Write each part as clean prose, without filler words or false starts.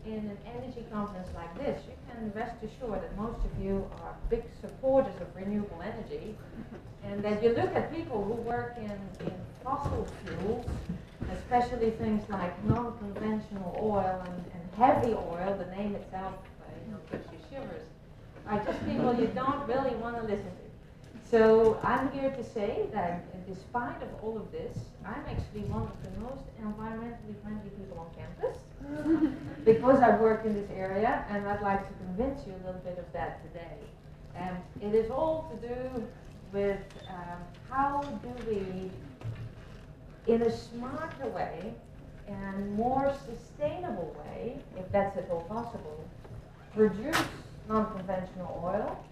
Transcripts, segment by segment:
in an energy conference like this, you can rest assured that most of you are big supporters of renewable energy, and that you look at people who work in fossil fuels, especially things like non-conventional oil and heavy oil, the name itself gives you shivers, are just people you don't really want to listen to. So I'm here to say that despite of all of this, I'm actually one of the most environmentally friendly people on campus because I work in this area, and I'd like to convince you a little bit of that today. It is all to do with how do we, in a smarter way and more sustainable way, if that's at all possible, produce non-conventional oil.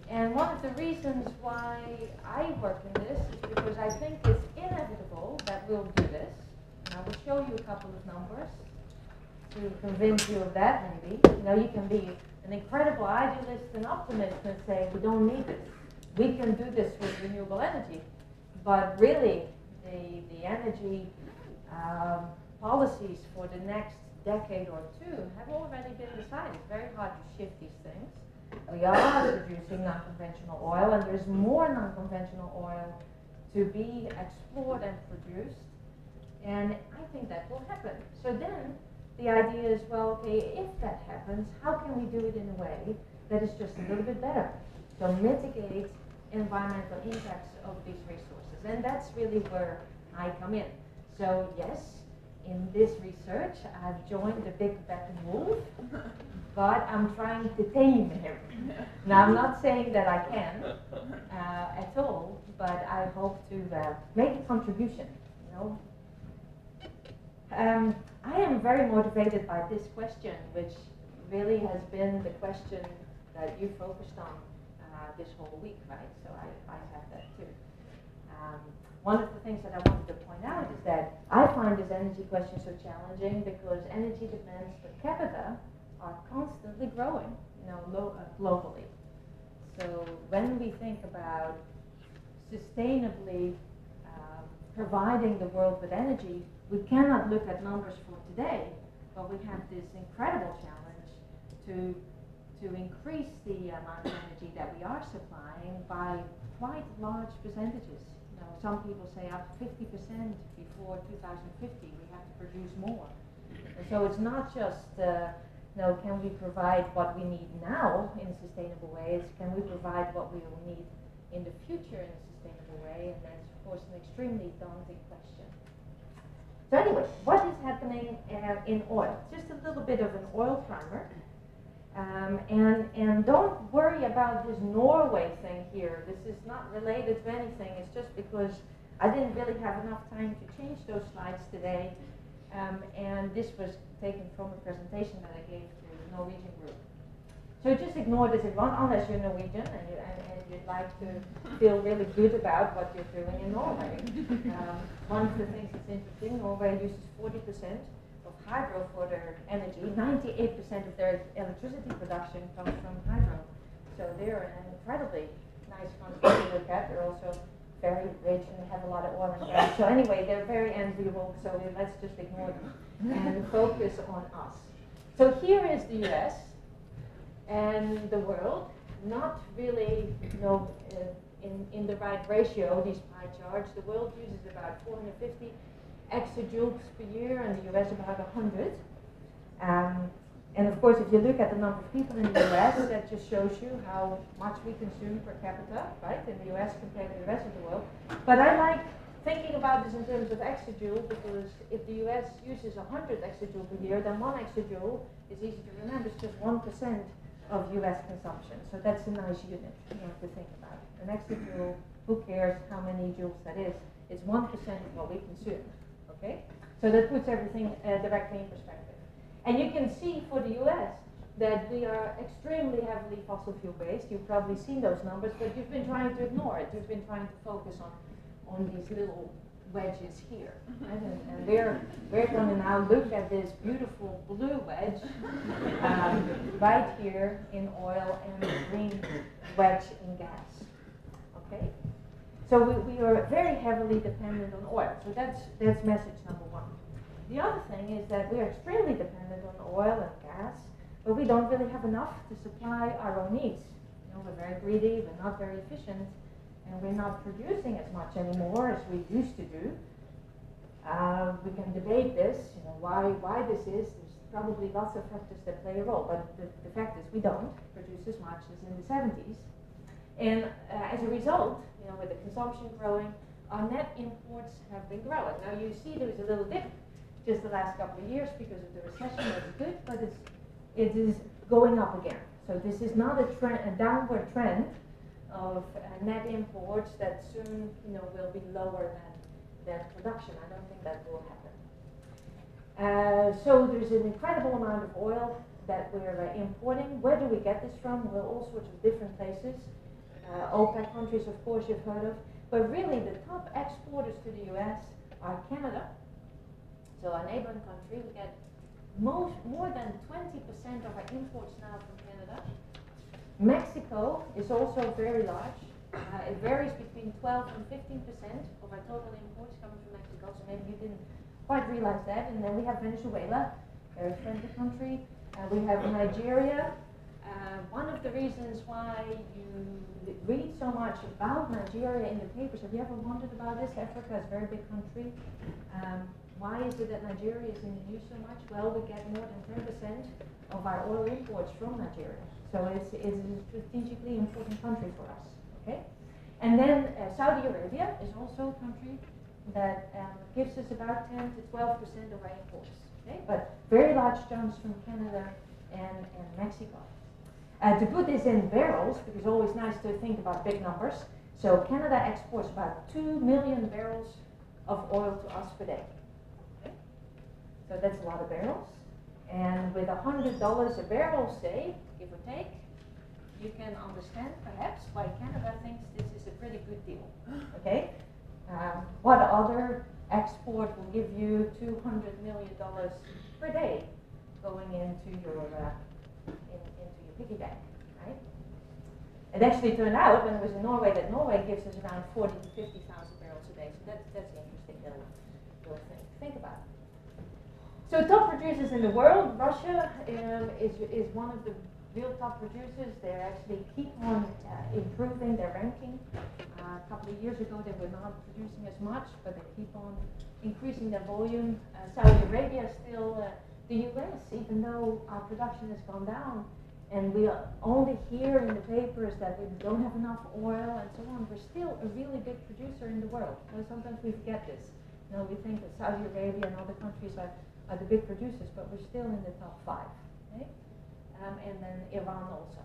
And one of the reasons why I work in this is because I think it's inevitable that we'll do this. And I will show you a couple of numbers to convince you of that, maybe. You can be an incredible idealist and optimist and say, we don't need this. We can do this with renewable energy. But really, the energy policies for the next decade or two have already been decided. It's very hard to shift these things. We are producing non-conventional oil, and there's more non-conventional oil to be explored and produced, and I think that will happen. So then the idea is, well, okay, if that happens, how can we do it in a way that is just a little bit better? So mitigate environmental impacts of these resources, and that's really where I come in. So yes, in this research, I've joined the big bad wolf, but I'm trying to tame him. Now, I'm not saying that I can at all, but I hope to make a contribution. I am very motivated by this question, which really has been the question that you focused on this whole week, right? So I have that too. One of the things that I wanted to point out is that I find this energy question so challenging because energy demands per capita are constantly growing, globally. So when we think about sustainably providing the world with energy, we cannot look at numbers for today, but we have this incredible challenge to increase the amount of energy that we are supplying by quite large percentages. Some people say up to 50% before 2050 we have to produce more. And so it's not just can we provide what we need now in a sustainable way, it's can we provide what we will need in the future in a sustainable way, and that's of course an extremely daunting question. So anyway, what is happening in oil? Just a little bit of an oil primer. And don't worry about this Norway thing here. This is not related to anything. It's just because I didn't really have enough time to change those slides today. And this was taken from a presentation that I gave to the Norwegian group. So just ignore this unless you're Norwegian and you'd like to feel really good about what you're doing in Norway. One of the things that's interesting, Norway uses 40% of hydro for their energy. 98% of their electricity production comes from hydro. So they're an incredibly nice country to look at. They're also very rich and have a lot of oil and gas. So anyway, they're very enviable, so let's just ignore them and focus on us. So here is the US and the world, not really in the right ratio, these pie charts. The world uses about 450 exajoules per year, and the US about 100. And of course, if you look at the number of people in the US, that just shows you how much we consume per capita, right, in the US compared to the rest of the world. But I like thinking about this in terms of exajoule, because if the US uses 100 exajoules per year, then 1 exajoule is easy to remember, it's just 1% of US consumption. So that's a nice unit to think about. An exajoule, who cares how many joules that is? It's 1% of what we consume. Okay? So that puts everything directly in perspective. And you can see for the US that we are extremely heavily fossil fuel based. You've probably seen those numbers, but you've been trying to ignore it. You've been trying to focus on these little wedges here. Right? And we're going to now look at this beautiful blue wedge right here in oil and the green wedge in gas. Okay? So we are very heavily dependent on oil. So that's message number one. The other thing is that we are extremely dependent on oil and gas, but we don't really have enough to supply our own needs. We're very greedy, we're not very efficient, and we're not producing as much anymore as we used to do. We can debate this, why this is. There's probably lots of factors that play a role, but the fact is we don't produce as much as in the 70s. And as a result, with the consumption growing, our net imports have been growing. Now you see there's a little dip just the last couple of years because of the recession. That's good, but it is going up again. So this is not a downward trend of net imports that soon will be lower than production. I don't think that will happen. So there's an incredible amount of oil that we're importing. Where do we get this from? Well, all sorts of different places. OPEC countries, of course, you've heard of. But really, the top exporters to the US are Canada. So our neighboring country, we get more than 20% of our imports now from Canada. Mexico is also very large. It varies between 12 and 15% of our total imports coming from Mexico. So maybe you didn't quite realize that. And then we have Venezuela, very friendly country. We have Nigeria. One of the reasons why you read so much about Nigeria in the papers, have you ever wondered about this? Africa is a very big country. Why is it that Nigeria is in the news so much? Well, we get more than 10% of our oil imports from Nigeria. So it's a strategically important country for us. Okay? And then Saudi Arabia is also a country that gives us about 10 to 12% of our imports. Okay? But very large chunks from Canada and Mexico. To put this in barrels, because it's always nice to think about big numbers, so Canada exports about 2 million barrels of oil to us per day. Okay? So that's a lot of barrels. And with $100 a barrel, say, give or take, you can understand perhaps why Canada thinks this is a pretty good deal. Okay? What other export will give you $200 million per day going into your piggy bank, right? It actually turned out when it was in Norway that Norway gives us around 40 to 50,000 barrels a day. So that's an interesting little thing to think about. So top producers in the world, Russia is one of the real top producers. They actually keep on improving their ranking. A couple of years ago they were not producing as much, but they keep on increasing their volume. Saudi Arabia is still the US, even though our production has gone down. And we only hear in the papers that we don't have enough oil and so on. We're still a really big producer in the world. So sometimes we forget this. We think that Saudi Arabia and other countries are the big producers, but we're still in the top 5. Okay? And then Iran also.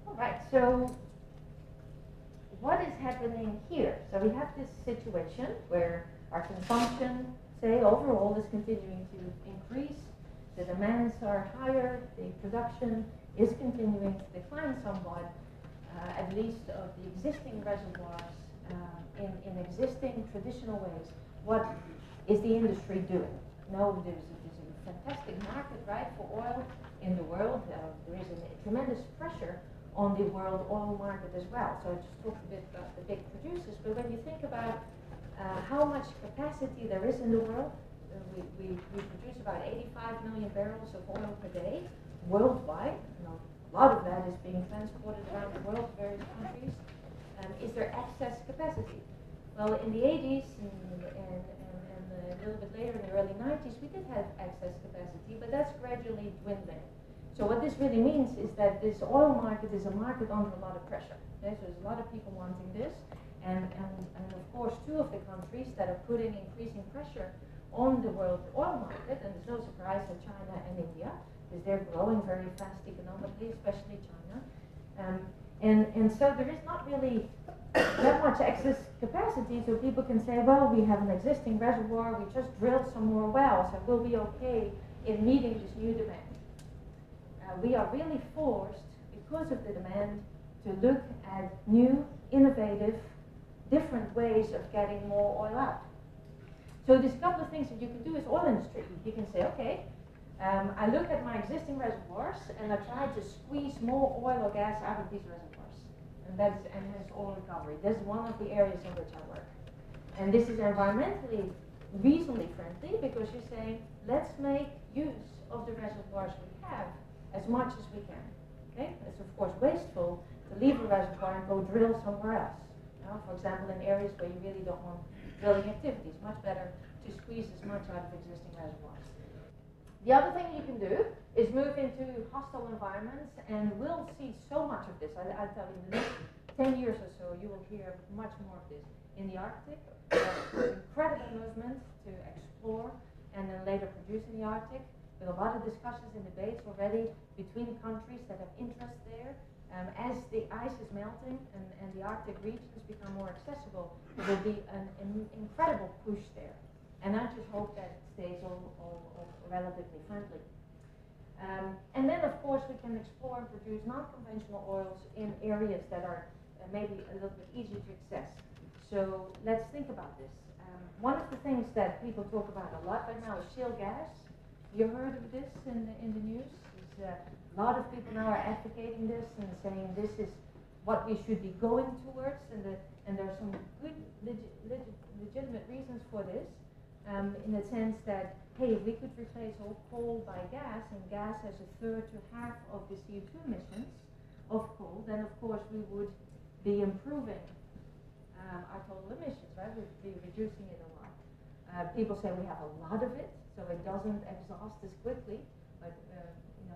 All right, so what is happening here? So we have this situation where our consumption, say, overall is continuing to increase. The demands are higher, the production is continuing to decline somewhat, at least of the existing reservoirs in existing traditional ways. What is the industry doing? No, there's a fantastic market, right, for oil in the world. There is a tremendous pressure on the world oil market as well. So I just talked a bit about the big producers, but when you think about how much capacity there is in the world, we produce about 85 million barrels of oil per day worldwide. A lot of that is being transported around the world to various countries. Is there excess capacity? Well, in the 80s and a little bit later in the early 90s, we did have excess capacity, but that's gradually dwindling. So what this really means is that this oil market is a market under a lot of pressure. Okay? So there's a lot of people wanting this, and of course 2 of the countries that are putting increasing pressure on the world oil market, and there's no surprise that China and India, because they're growing very fast economically, especially China. And so there is not really that much excess capacity, so people can say, well, we have an existing reservoir, we just drilled some more wells, and we'll be okay in meeting this new demand. We are really forced, because of the demand, to look at new, innovative, different ways of getting more oil out. So there's a couple of things that you can do as oil industry. You can say, okay, I look at my existing reservoirs and I try to squeeze more oil or gas out of these reservoirs. And that's oil recovery. That's one of the areas in which I work. And this is environmentally reasonably friendly because you're saying, let's make use of the reservoirs we have as much as we can. Okay? It's of course wasteful to leave a reservoir and go drill somewhere else. You know, for example, in areas where you really don't want drilling activities, much better to squeeze as much out of existing reservoirs. The other thing you can do is move into hostile environments, and we'll see so much of this. I tell you, in the next 10 years or so, you will hear much more of this. In the Arctic, incredible movement to explore and then later produce in the Arctic, with a lot of discussions and debates already between countries that have interest there. As the ice is melting and the Arctic regions become more accessible, there will be an incredible push there. And I just hope that it stays all relatively friendly. And then, of course, we can explore and produce non-conventional oils in areas that are maybe a little bit easier to access. So let's think about this. One of the things that people talk about a lot right now is shale gas. You heard of this in the news? A lot of people now are advocating this and saying this is what we should be going towards, and there are some good legitimate reasons for this. In the sense that, hey, if we could replace all coal by gas, and gas has a third to half of the CO2 emissions of coal, then of course we would be improving our total emissions, right? We'd be reducing it a lot. People say we have a lot of it, so it doesn't exhaust as quickly, but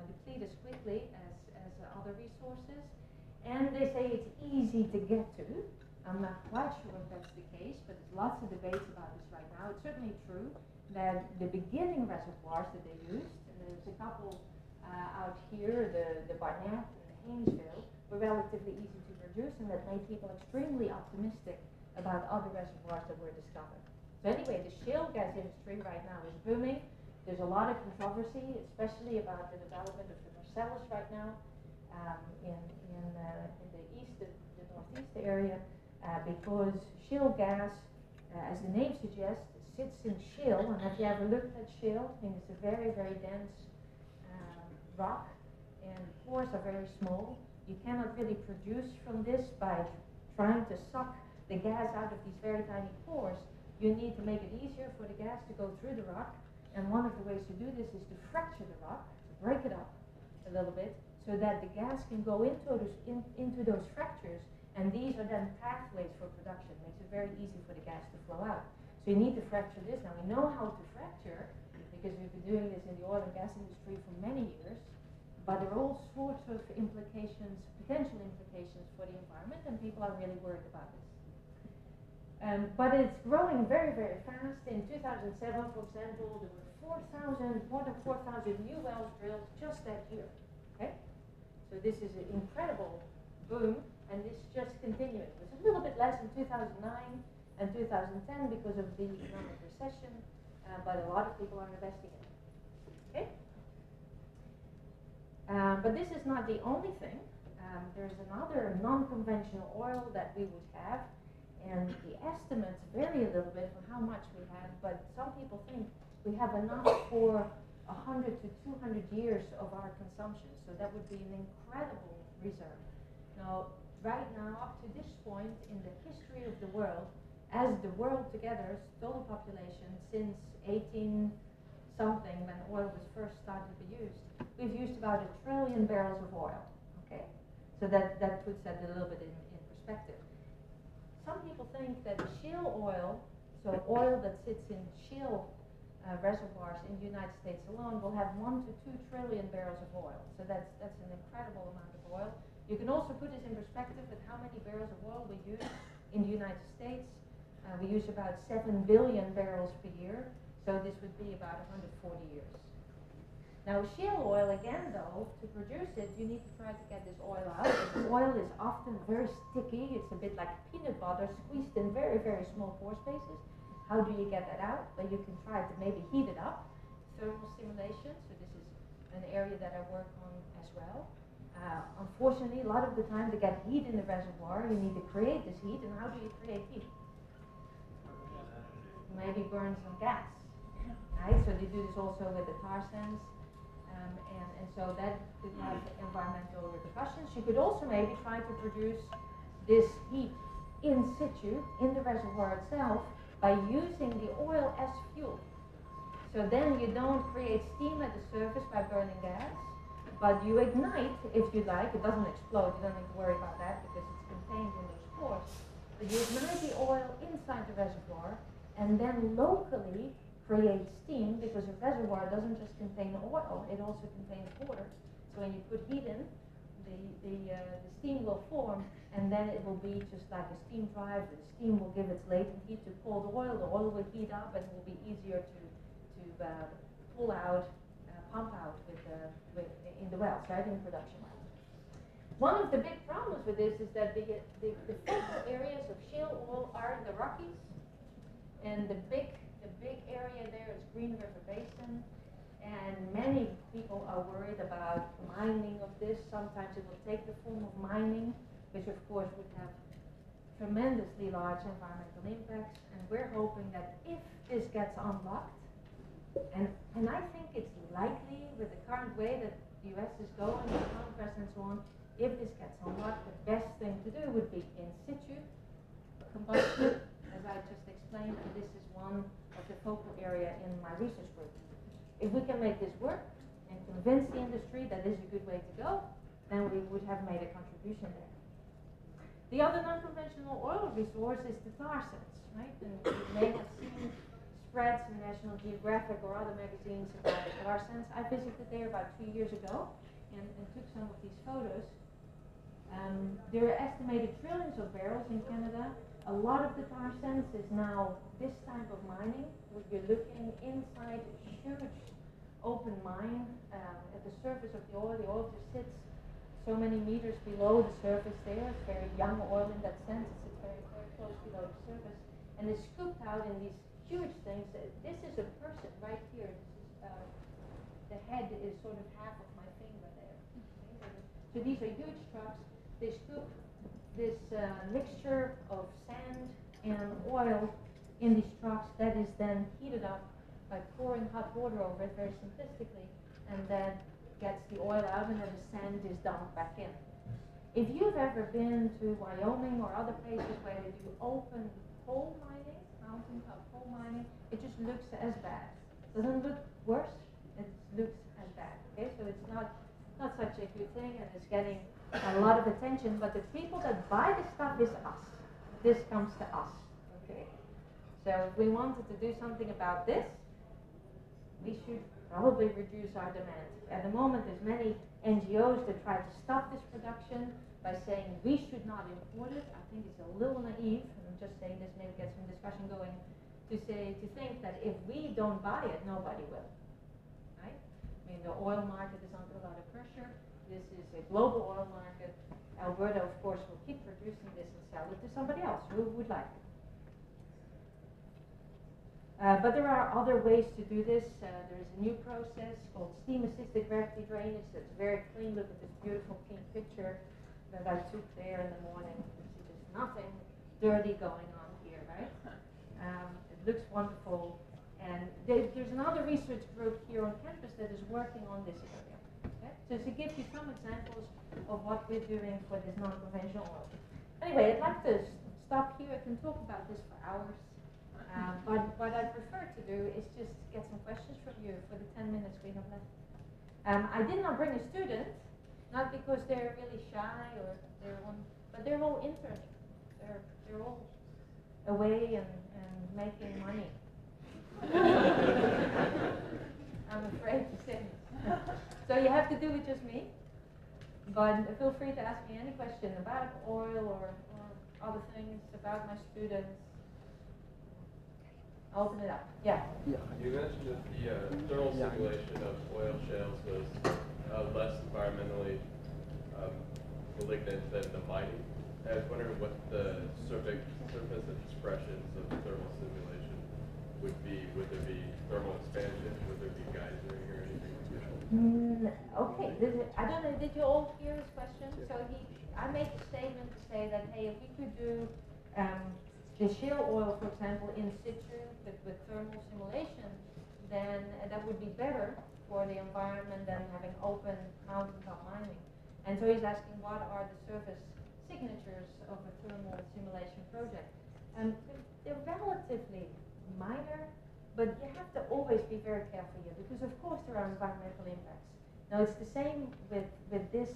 deplete as quickly as other resources. And they say it's easy to get to. I'm not quite sure if that's the case, but there's lots of debates about this right now. It's certainly true that the beginning reservoirs that they used, and there's a couple out here, the Barnett and the Haynesville, were relatively easy to produce, and that made people extremely optimistic about other reservoirs that were discovered. So anyway, the shale gas industry right now is booming. There's a lot of controversy, especially about the development of the Marcellus right now in the east, the northeast area. Because shale gas, as the name suggests, sits in shale, and have you ever looked at shale? I mean, it's a very, very dense rock, and the pores are very small. You cannot really produce from this by trying to suck the gas out of these very tiny pores. You need to make it easier for the gas to go through the rock, and one of the ways to do this is to fracture the rock, to break it up a little bit, so that the gas can go into those fractures. And these are then pathways for production. Makes it very easy for the gas to flow out. So you need to fracture this. Now we know how to fracture because we've been doing this in the oil and gas industry for many years. But there are all sorts of implications, potential implications for the environment, and people are really worried about this. But it's growing very, very fast. In 2007, for example, there were more than 4,000 new wells drilled just that year. Okay, so this is an incredible boom. And this is just continuing. It's a little bit less in 2009 and 2010 because of the economic recession, but a lot of people are investing in it. Okay? But this is not the only thing. There's another non-conventional oil that we would have, and the estimates vary a little bit on how much we have, but some people think we have enough for 100 to 200 years of our consumption, so that would be an incredible reserve. Now, right now, up to this point in the history of the world, as the world together, total population, since 18-something, when oil was first started to be used, we've used about 1 trillion barrels of oil. Okay, so that puts that a little bit in perspective. Some people think that shale oil, so oil that sits in shale reservoirs in the United States alone, will have 1 to 2 trillion barrels of oil. So that's an incredible amount of oil. You can also put this in perspective with how many barrels of oil we use in the United States. We use about 7 billion barrels per year, so this would be about 140 years. Now shale oil, again though, to produce it, you need to try to get this oil out. The oil is often very sticky. It's a bit like peanut butter squeezed in very, very small pore spaces. How do you get that out? Well, you can try to maybe heat it up, thermal stimulation, so this is an area that I work on as well. Unfortunately, a lot of the time to get heat in the reservoir, you need to create this heat. And how do you create heat? Maybe burn some gas. Right? So they do this also with the tar sands. And so that could have environmental repercussions. You could also maybe try to produce this heat in situ, in the reservoir itself, by using the oil as fuel. So then you don't create steam at the surface by burning gas, but you ignite, if you like. It doesn't explode, you don't need to worry about that because it's contained in those pores. But you ignite the oil inside the reservoir and then locally create steam, because a reservoir doesn't just contain oil, it also contains water. So when you put heat in, the steam will form, and then it will be just like a steam drive. The steam will give its latent heat to cold oil. The oil will heat up, and it will be easier to pull out, pump out in the wells, right, in production wells. One of the big problems with this is that the focal areas of shale oil are in the Rockies, and the big area there is Green River Basin, and many people are worried about mining of this. Sometimes it will take the form of mining, which of course would have tremendously large environmental impacts, and we're hoping that if this gets unlocked, and I think it's likely with the current way that the US is going, the Congress and so on, if this gets unlocked, the best thing to do would be in situ combustion, as I just explained, and this is one of the focal area in my research group. If we can make this work and convince the industry that this is a good way to go, then we would have made a contribution there. The other non-conventional oil resource is the tar sands, right? And you may have seen spreads in National Geographic or other magazines about the tar sands. I visited there about 2 years ago and took some of these photos. There are estimated trillions of barrels in Canada. A lot of the tar sands is now this type of mining, where you're looking inside a huge open mine at the surface of the oil. The oil just sits so many meters below the surface there. It's very young oil in that sense. It sits very, very close below the surface. And it's scooped out in these huge things. This is a person right here. This is, the head is sort of half of my finger there. Okay? So these are huge trucks. They scoop this mixture of sand and oil in these trucks that is then heated up by pouring hot water over it very simplistically, and then gets the oil out, and then the sand is dumped back in. If you've ever been to Wyoming or other places where they do open coal mining, mountaintop coal mining, it just looks as bad. It doesn't look worse, it looks as bad. Okay, so it's not such a good thing, and it's getting a lot of attention, but the people that buy the stuff is us. This comes to us, okay? So if we wanted to do something about this, we should probably reduce our demand. At the moment, there's many NGOs that try to stop this production by saying we should not import it. I think it's a little naive, and I'm just saying this, maybe get some discussion going, to think that if we don't buy it, nobody will, right? I mean, the oil market is under a lot of pressure. This is a global oil market. Alberta, of course, will keep producing this and sell it to somebody else who would like it. But there are other ways to do this. There is a new process called steam-assisted gravity drainage that's very clean. Look at this beautiful clean picture that I took there in the morning. You see there's nothing dirty going on here, right? It looks wonderful. And there's another research group here on campus that is working on this area. Okay? So to give you some examples of what we're doing for this non-conventional oil. Anyway, I'd like to stop here. I can talk about this for hours. But what I prefer to do is just get some questions from you for the 10 minutes we have left. I did not bring a student, not because they're really shy or but they're all interning. They're all away and making money. I'm afraid to say. So you have to do it just me. But feel free to ask me any question about oil or other things, about my students. I'll open it up. Yeah? You mentioned that the thermal simulation of oil shales was less environmentally malignant than the mining. I was wondering what the surface expressions of thermal simulation would be. Would there be thermal expansion? Would there be geysering or anything like that? Okay. I don't know. Did you all hear his question? So I made a statement to say that, hey, if we could do the shale oil, for example, in situ with thermal simulation, then that would be better for the environment than having open mountaintop mining. And so he's asking, what are the surface signatures of a thermal simulation project? they're relatively minor, but you have to always be very careful here because of course there are environmental impacts. Now it's the same with this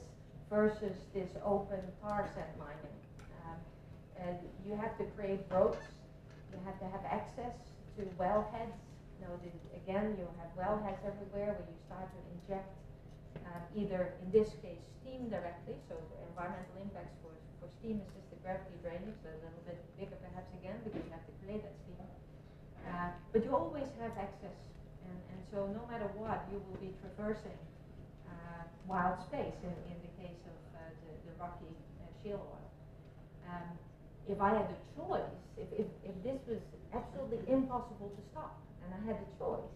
versus this open tar sand mining. And you have to create roads, you have to have access to wellheads. Again, you have wellheads everywhere where you start to inject either, in this case, steam directly, so environmental impacts for steam-assisted gravity drainage, a little bit bigger perhaps again, because you have to create that steam. But you always have access, and so no matter what, you will be traversing wild space in the case of the rocky shale oil. If I had a choice, if this was absolutely impossible to stop, and I had a choice,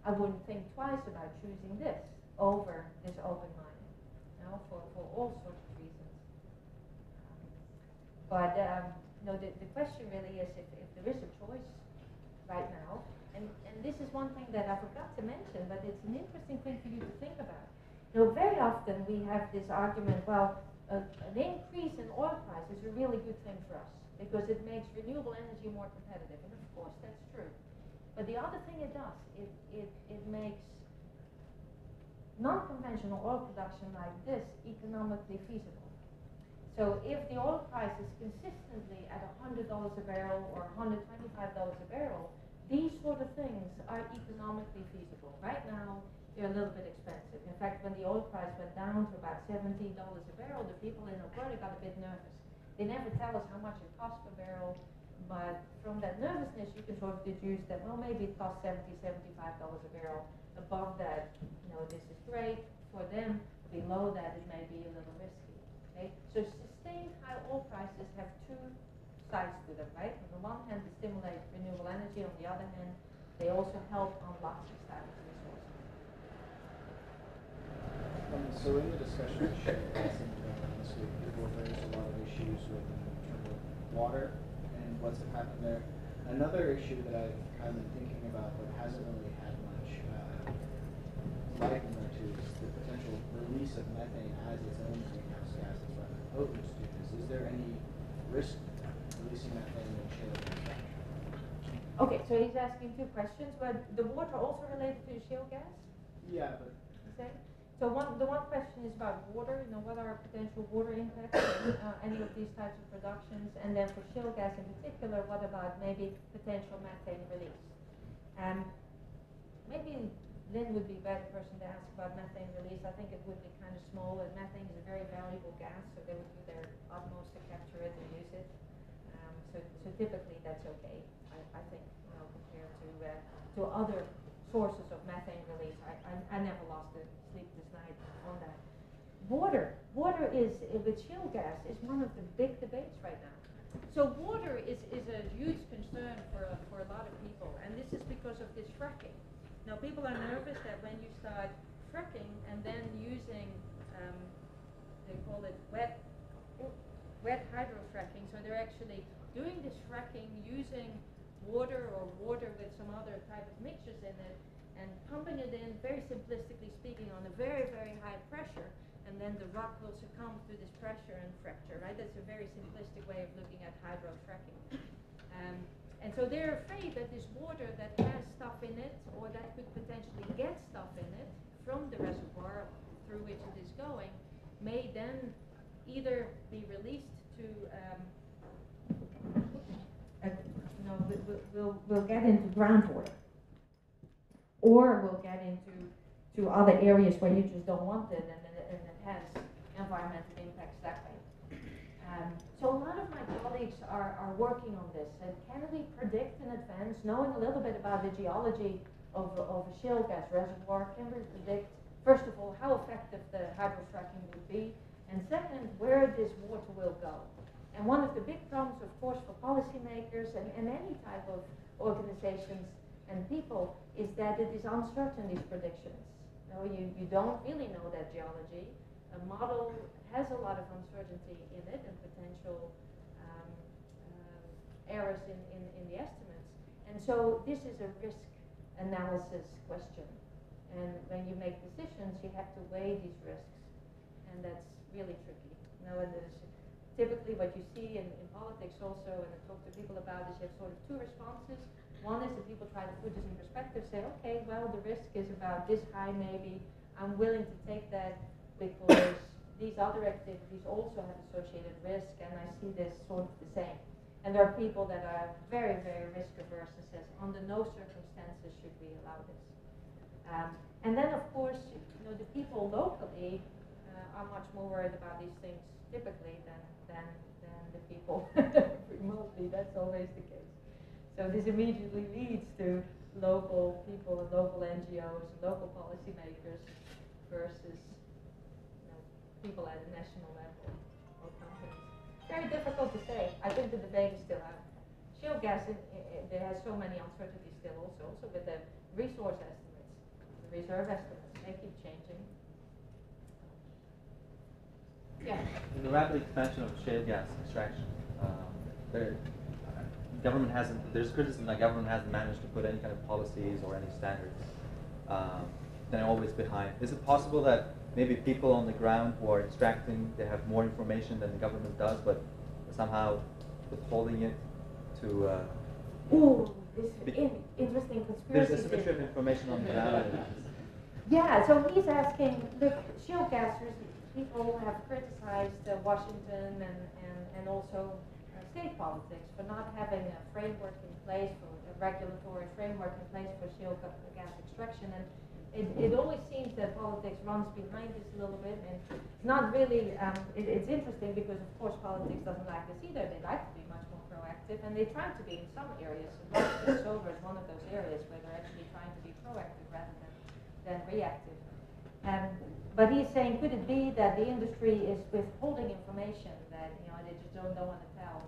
I wouldn't think twice about choosing this over this open mining, for all sorts of reasons. The question really is if there is a choice right now, and this is one thing that I forgot to mention, but it's an interesting thing for you to think about. Very often we have this argument, well, an increase in oil price is a really good thing for us because it makes renewable energy more competitive, and of course that's true. But the other thing it does, it makes non-conventional oil production like this economically feasible. So if the oil price is consistently at $100 a barrel or $125 a barrel, these sort of things are economically feasible. Right now, they're a little bit expensive. In fact, when the oil price went down to about $17 a barrel, the people in Alberta got a bit nervous. They never tell us how much it costs per barrel, but from that nervousness, you can sort of deduce that, well, maybe it costs $70, $75 a barrel. Above that, this is great for them. Below that, it may be a little risky. Okay? So sustained high oil prices have two sides to them, right? On the one hand, they stimulate renewable energy. On the other hand, they also help unlock established resources. So in the discussion of shale gas this week, people have raised a lot of issues with in terms of water and what's happened there. Another issue that I've kind of been thinking about but hasn't really had much light in there too is the potential release of methane as its own greenhouse gas as rather potent to this. Is there any risk to releasing methane in shale gas? Okay, so he's asking two questions, but the water also related to the shale gas? Yeah, but okay. So the one question is about water, what are potential water impacts of any of these types of productions, and then for shale gas in particular, what about maybe potential methane release? Maybe Lynn would be a better person to ask about methane release. I think it would be kind of small, and methane is a very valuable gas, so they would do their utmost to capture it and use it. So typically that's okay, I think, compared to other sources of methane release. I never lost sleep this night on that. Water is, with shale gas, is one of the big debates right now. So water is a huge concern for a lot of people, and this is because of this fracking. Now people are nervous that when you start fracking and then using, they call it wet hydrofracking, so they're actually doing this fracking using water or water with some other type of mixtures in it and pumping it in, very simplistically speaking, on a very, very high pressure, and then the rock will succumb to this pressure and fracture, right? That's a very simplistic way of looking at hydrofracking. And so they're afraid that this water that has stuff in it, or that could potentially get stuff in it from the reservoir through which it is going, may then either be released to we'll get into groundwater, or we'll get into other areas where you just don't want it, and it has environmental impacts that way. So a lot of my colleagues are working on this. And can we predict in advance, knowing a little bit about the geology of a shale gas reservoir, can we predict, first of all, how effective the hydrofracking would be, and second, where this water will go? And one of the big problems, of course, for policymakers and any type of organizations and people is that it is uncertain, these predictions. You don't really know that geology. A model has a lot of uncertainty in it and potential errors in the estimates. And so this is a risk analysis question. And when you make decisions, you have to weigh these risks. And that's really tricky. And there's typically what you see in politics also, and I talk to people about, is you have sort of two responses. One is that people try to put this in perspective, say, okay, well, the risk is about this high maybe, I'm willing to take that because these other activities also have associated risk, and I see this sort of the same. And there are people that are very, very risk averse and says, under no circumstances should we allow this. And then, of course, the people locally are much more worried about these things typically than the people remotely. That's always the case. So this immediately leads to local people and local NGOs and local policymakers versus people at a national level or companies. Very difficult to say. I think the debate is still out. Shale gas, there has so many uncertainties still also with the resource estimates, the reserve estimates, they keep changing. Yeah. In the rapid expansion of shale gas extraction, there's criticism that government hasn't managed to put any kind of policies or any standards. They're always behind. Is it possible that maybe people on the ground who are extracting, they have more information than the government does, but somehow withholding it to... Ooh, this is interesting conspiracy There's asymmetry of information on the ground. Yeah, so he's asking, look, shale gassers, people have criticized Washington and also state politics for not having a framework in place, for a regulatory framework in place for shale gas extraction. And it always seems that politics runs behind this a little bit, and it's not really, it's interesting because of course politics doesn't like this either. They like to be much more proactive, and they try to be in some areas. And solar is one of those areas where they're actually trying to be proactive rather than reactive. But he's saying, could it be that the industry is withholding information that they just don't want to tell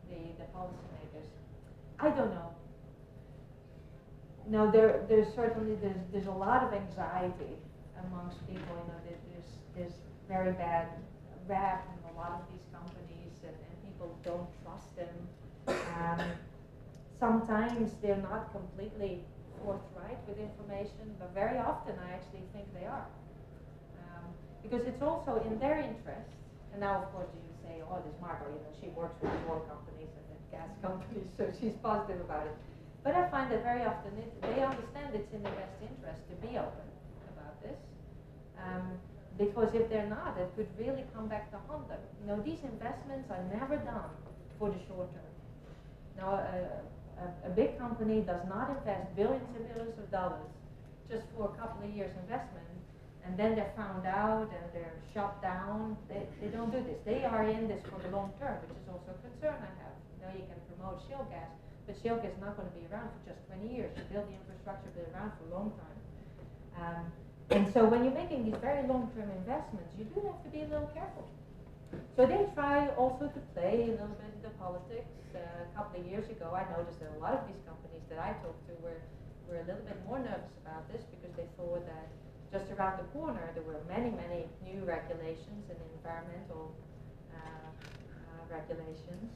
the policymakers? I don't know. No, there's certainly there's a lot of anxiety amongst people. There's very bad rap in a lot of these companies, and people don't trust them. Sometimes they're not completely forthright with information, but very often I actually think they are. Because it's also in their interest, and now of course you say, oh, this Margot, she works with oil companies and gas companies, so she's positive about it. But I find that very often they understand it's in their best interest to be open about this. Because if they're not, it could really come back to haunt them. These investments are never done for the short term. Now, a big company does not invest billions and billions of dollars just for a couple of years investment, and then they're found out and they're shut down. They don't do this. They are in this for the long term, which is also a concern I have. You can promote shale gas, but shale gas is not going to be around for just 20 years. You build the infrastructure, be around for a long time. And so when you're making these very long-term investments, you do have to be a little careful. So they try also to play a little bit into politics. A couple of years ago, I noticed that a lot of these companies that I talked to were a little bit more nervous about this because they thought that just around the corner there were many, many new regulations and environmental regulations.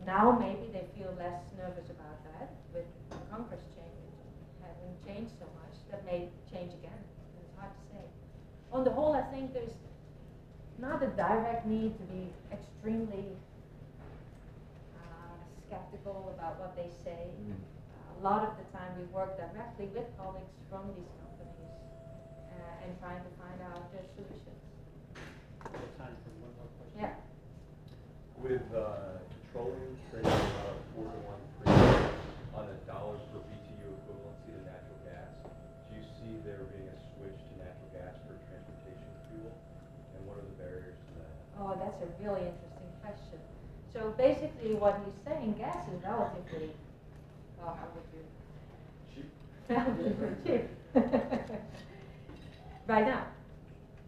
Now maybe they feel less nervous about that with Congress having changed so much. That may change again. It's hard to say. On the whole, I think there's not a direct need to be extremely skeptical about what they say. A lot of the time we work directly with colleagues from these companies and trying to find out their solutions. We have time for one more question. Yeah. With petroleum trading about 4 to 1 premium on a dollar per BTU equivalency to natural gas, do you see there being a switch to natural gas for transportation fuel? And what are the barriers to that? Oh, that's a really interesting question. So basically what he's saying, gas is relatively, well, how would you? Cheap. Relatively cheap. Right now,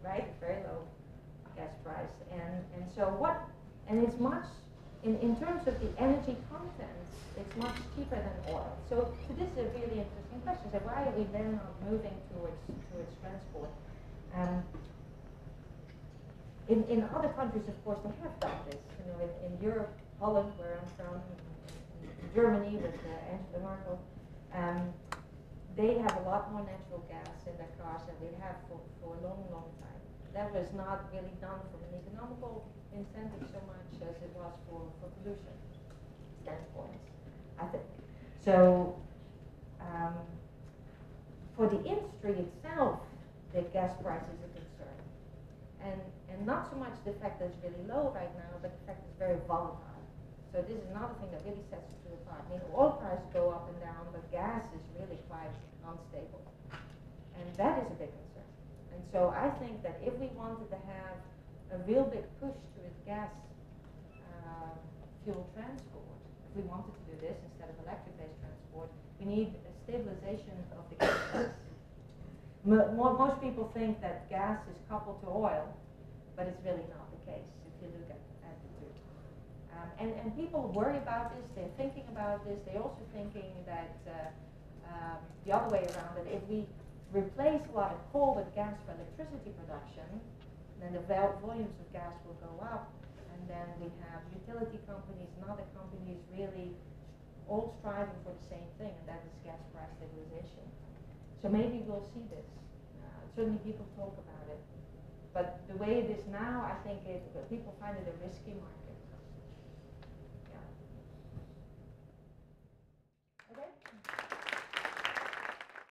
right? Very low gas price. And so what, and it's much, in terms of the energy contents, it's much cheaper than oil. So this is a really interesting question. So why are we then not moving towards transport? In other countries, of course, they have done this. In Europe, Holland, where I'm from, in Germany with Angela Merkel, they have a lot more natural gas in their cars than they have for a long, long time. That was not really done from an incentive so much as it was for pollution standpoints, I think. So for the industry itself, the gas price is a concern. And not so much the fact that it's really low right now, but the fact it's very volatile. So this is another thing that really sets the two apart. I mean, oil prices go up and down, but gas is really quite unstable. And that is a big concern. And so I think that if we wanted to have a real big push towards gas fuel transport, if we wanted to do this instead of electric-based transport, we need a stabilization of the gas price. Most people think that gas is coupled to oil, but it's really not the case if you look at the two. And people worry about this, they're thinking about this, they're also thinking that the other way around, that if we replace a lot of coal with gas for electricity production, then the volumes of gas will go up, and then we have utility companies and other companies really all striving for the same thing, and that is gas price stabilization. So maybe we'll see this. Certainly people talk about it. But the way it is now, I think people find it a risky market.